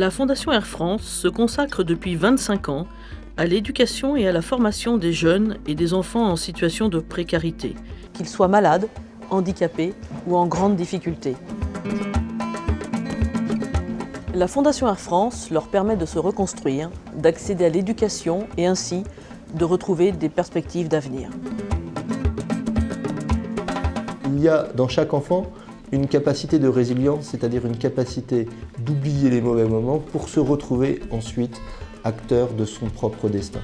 La Fondation Air France se consacre depuis 25 ans à l'éducation et à la formation des jeunes et des enfants en situation de précarité, qu'ils soient malades, handicapés ou en grande difficulté. La Fondation Air France leur permet de se reconstruire, d'accéder à l'éducation et ainsi de retrouver des perspectives d'avenir. Il y a dans chaque enfant une capacité de résilience, c'est-à-dire une capacité d'oublier les mauvais moments pour se retrouver ensuite acteur de son propre destin.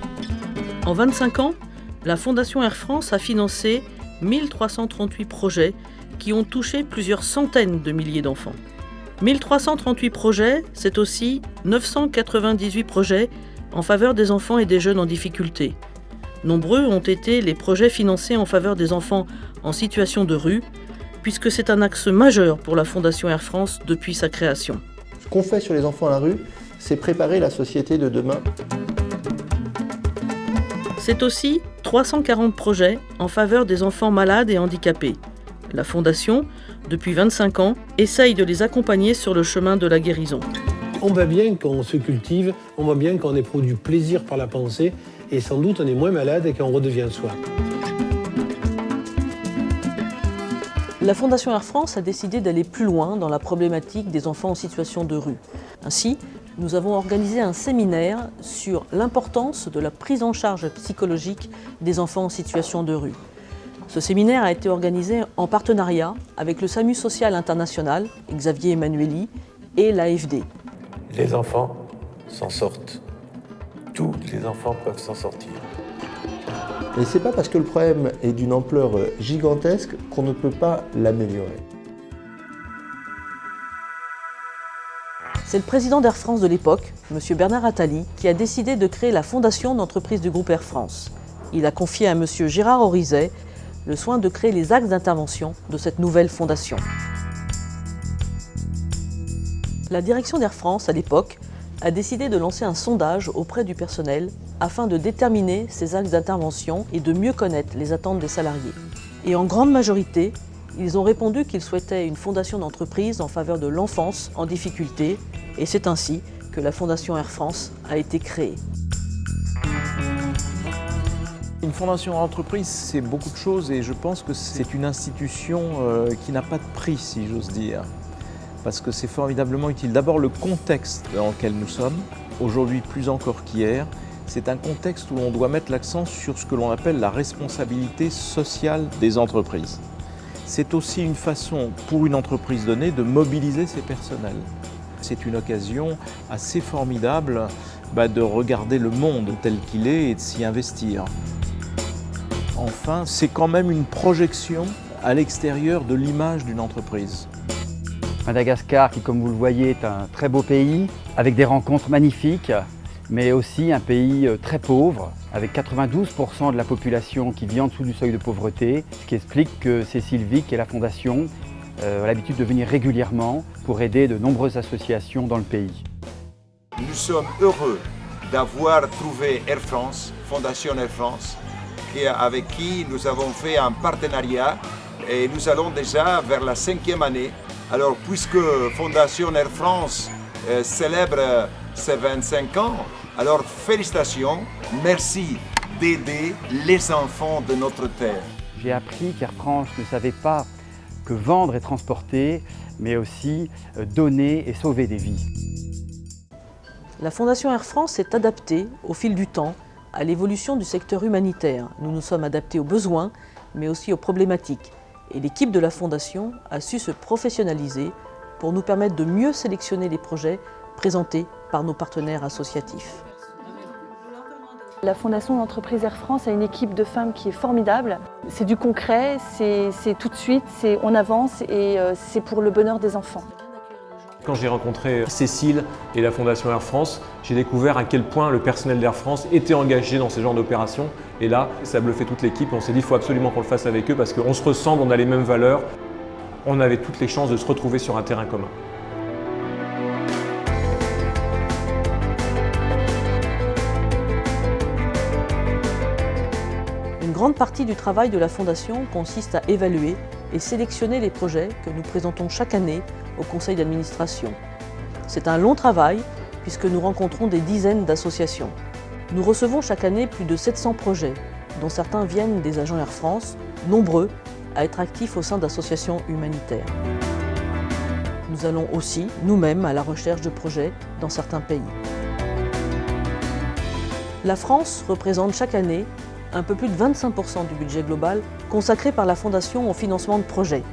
En 25 ans, la Fondation Air France a financé 1338 projets qui ont touché plusieurs centaines de milliers d'enfants. 1338 projets, c'est aussi 998 projets en faveur des enfants et des jeunes en difficulté. Nombreux ont été les projets financés en faveur des enfants en situation de rue, puisque c'est un axe majeur pour la Fondation Air France depuis sa création. Ce qu'on fait sur les enfants à la rue, c'est préparer la société de demain. C'est aussi 340 projets en faveur des enfants malades et handicapés. La Fondation, depuis 25 ans, essaye de les accompagner sur le chemin de la guérison. On voit bien qu'on se cultive, on voit bien qu'on éprouve du plaisir par la pensée et sans doute on est moins malade et qu'on redevient soi. La Fondation Air France a décidé d'aller plus loin dans la problématique des enfants en situation de rue. Ainsi, nous avons organisé un séminaire sur l'importance de la prise en charge psychologique des enfants en situation de rue. Ce séminaire a été organisé en partenariat avec le SAMU Social International, Xavier Emmanuelli, et l'AFD. Les enfants s'en sortent. Tous les enfants peuvent s'en sortir. Et c'est pas parce que le problème est d'une ampleur gigantesque qu'on ne peut pas l'améliorer. C'est le président d'Air France de l'époque, M. Bernard Attali, qui a décidé de créer la fondation d'entreprise du groupe Air France. Il a confié à M. Gérard Orizet le soin de créer les axes d'intervention de cette nouvelle fondation. La direction d'Air France, à l'époque, a décidé de lancer un sondage auprès du personnel afin de déterminer ces axes d'intervention et de mieux connaître les attentes des salariés. Et en grande majorité, ils ont répondu qu'ils souhaitaient une fondation d'entreprise en faveur de l'enfance en difficulté, et c'est ainsi que la Fondation Air France a été créée. Une fondation entreprise, c'est beaucoup de choses et je pense que c'est une institution qui n'a pas de prix, si j'ose dire. Parce que c'est formidablement utile. D'abord, le contexte dans lequel nous sommes, aujourd'hui plus encore qu'hier, c'est un contexte où on doit mettre l'accent sur ce que l'on appelle la responsabilité sociale des entreprises. C'est aussi une façon, pour une entreprise donnée, de mobiliser ses personnels. C'est une occasion assez formidable de regarder le monde tel qu'il est et de s'y investir. Enfin, c'est quand même une projection à l'extérieur de l'image d'une entreprise. Madagascar, qui comme vous le voyez est un très beau pays, avec des rencontres magnifiques, mais aussi un pays très pauvre, avec 92% de la population qui vit en dessous du seuil de pauvreté, ce qui explique que Cécile Vic et la Fondation ont l'habitude de venir régulièrement pour aider de nombreuses associations dans le pays. Nous sommes heureux d'avoir trouvé Air France, Fondation Air France, avec qui nous avons fait un partenariat et nous allons déjà vers la 5e année. Alors, puisque Fondation Air France célèbre ses 25 ans, alors félicitations, merci d'aider les enfants de notre terre. J'ai appris qu'Air France ne savait pas que vendre et transporter, mais aussi donner et sauver des vies. La Fondation Air France s'est adaptée au fil du temps à l'évolution du secteur humanitaire. Nous nous sommes adaptés aux besoins, mais aussi aux problématiques. Et l'équipe de la Fondation a su se professionnaliser pour nous permettre de mieux sélectionner les projets présentés par nos partenaires associatifs. La Fondation d'entreprise Air France a une équipe de femmes qui est formidable. C'est du concret, c'est tout de suite, on avance et c'est pour le bonheur des enfants. Quand j'ai rencontré Cécile et la Fondation Air France, j'ai découvert à quel point le personnel d'Air France était engagé dans ces genres d'opérations. Et là, ça a bluffé toute l'équipe. On s'est dit qu'il faut absolument qu'on le fasse avec eux parce qu'on se ressemble, on a les mêmes valeurs. On avait toutes les chances de se retrouver sur un terrain commun. Une grande partie du travail de la Fondation consiste à évaluer et sélectionner les projets que nous présentons chaque année au conseil d'administration. C'est un long travail puisque nous rencontrons des dizaines d'associations. Nous recevons chaque année plus de 700 projets, dont certains viennent des agents Air France, nombreux à être actifs au sein d'associations humanitaires. Nous allons aussi, nous-mêmes, à la recherche de projets dans certains pays. La France représente chaque année un peu plus de 25% du budget global consacré par la Fondation au financement de projets.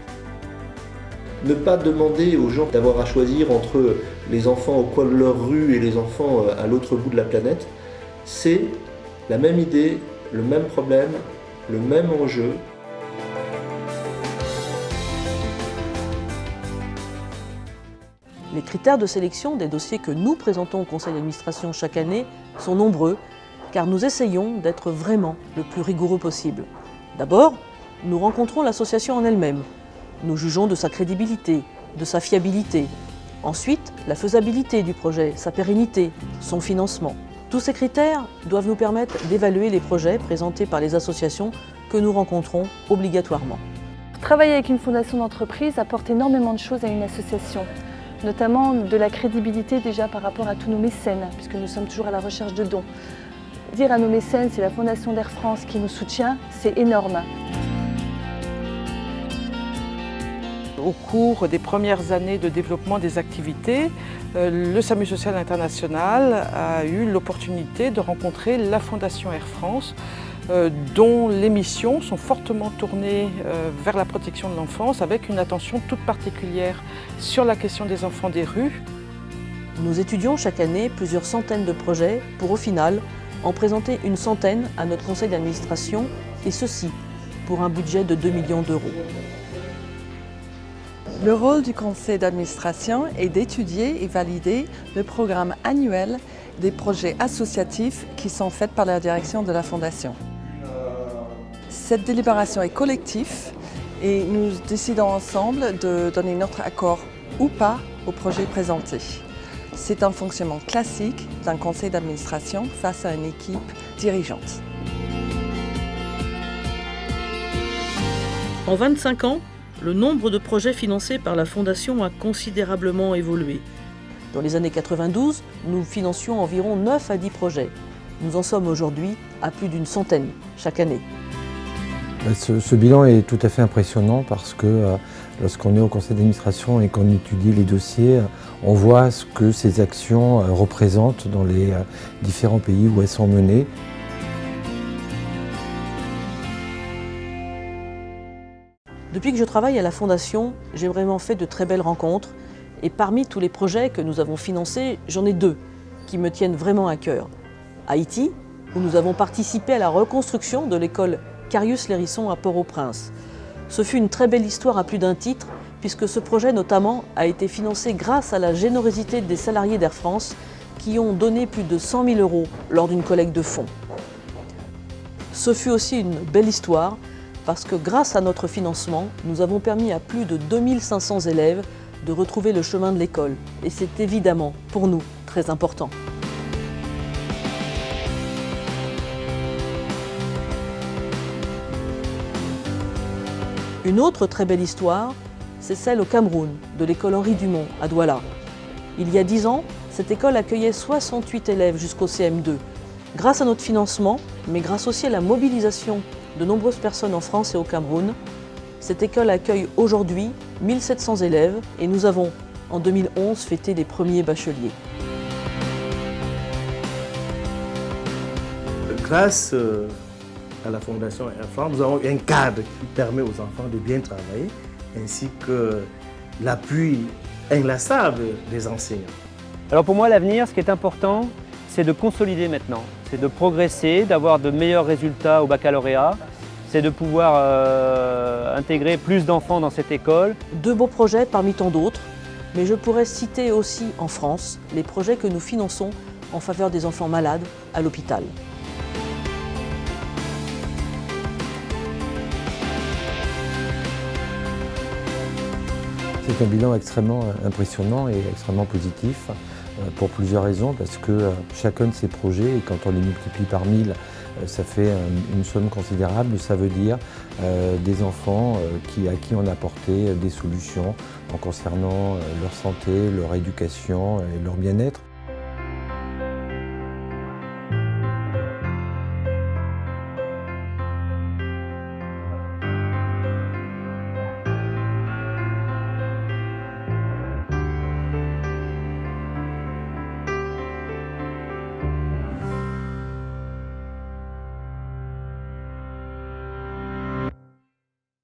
Ne pas demander aux gens d'avoir à choisir entre les enfants au coin de leur rue et les enfants à l'autre bout de la planète, c'est la même idée, le même problème, le même enjeu. Les critères de sélection des dossiers que nous présentons au conseil d'administration chaque année sont nombreux, car nous essayons d'être vraiment le plus rigoureux possible. D'abord, nous rencontrons l'association en elle-même. Nous jugeons de sa crédibilité, de sa fiabilité. Ensuite, la faisabilité du projet, sa pérennité, son financement. Tous ces critères doivent nous permettre d'évaluer les projets présentés par les associations que nous rencontrons obligatoirement. Travailler avec une fondation d'entreprise apporte énormément de choses à une association, notamment de la crédibilité déjà par rapport à tous nos mécènes, puisque nous sommes toujours à la recherche de dons. Dire à nos mécènes, c'est la Fondation d'Air France qui nous soutient, c'est énorme. Au cours des premières années de développement des activités, le SAMU Social International a eu l'opportunité de rencontrer la Fondation Air France, dont les missions sont fortement tournées vers la protection de l'enfance, avec une attention toute particulière sur la question des enfants des rues. Nous étudions chaque année plusieurs centaines de projets pour au final en présenter une centaine à notre conseil d'administration, et ceci pour un budget de 2 millions d'euros. Le rôle du conseil d'administration est d'étudier et valider le programme annuel des projets associatifs qui sont faits par la direction de la Fondation. Cette délibération est collective et nous décidons ensemble de donner notre accord ou pas au projet présenté. C'est un fonctionnement classique d'un conseil d'administration face à une équipe dirigeante. En 25 ans, le nombre de projets financés par la Fondation a considérablement évolué. Dans les années 92, nous financions environ 9 à 10 projets. Nous en sommes aujourd'hui à plus d'une centaine chaque année. Ce bilan est tout à fait impressionnant parce que lorsqu'on est au conseil d'administration et qu'on étudie les dossiers, on voit ce que ces actions représentent dans les différents pays où elles sont menées. Depuis que je travaille à la Fondation, j'ai vraiment fait de très belles rencontres. Et parmi tous les projets que nous avons financés, j'en ai 2 qui me tiennent vraiment à cœur. Haïti, où nous avons participé à la reconstruction de l'école Carius-Lérisson à Port-au-Prince. Ce fut une très belle histoire à plus d'un titre, puisque ce projet notamment a été financé grâce à la générosité des salariés d'Air France qui ont donné plus de 100 000 € lors d'une collecte de fonds. Ce fut aussi une belle histoire, parce que grâce à notre financement, nous avons permis à plus de 2500 élèves de retrouver le chemin de l'école. Et c'est évidemment, pour nous, très important. Une autre très belle histoire, c'est celle au Cameroun, de l'école Henri Dumont, à Douala. Il y a 10 ans, cette école accueillait 68 élèves jusqu'au CM2. Grâce à notre financement, mais grâce aussi à la mobilisation de nombreuses personnes en France et au Cameroun, cette école accueille aujourd'hui 1700 élèves et nous avons, en 2011, fêté les premiers bacheliers. Grâce à la Fondation Air France, nous avons un cadre qui permet aux enfants de bien travailler, ainsi que l'appui inlassable des enseignants. Alors pour moi, l'avenir, ce qui est important, c'est de consolider maintenant, c'est de progresser, d'avoir de meilleurs résultats au baccalauréat, c'est de pouvoir intégrer plus d'enfants dans cette école. 2 beaux projets parmi tant d'autres, mais je pourrais citer aussi en France les projets que nous finançons en faveur des enfants malades à l'hôpital. C'est un bilan extrêmement impressionnant et extrêmement positif pour plusieurs raisons, parce que chacun de ces projets, et quand on les multiplie par 1000, ça fait une somme considérable. Ça veut dire des enfants à qui on a apporté des solutions en concernant leur santé, leur éducation et leur bien-être.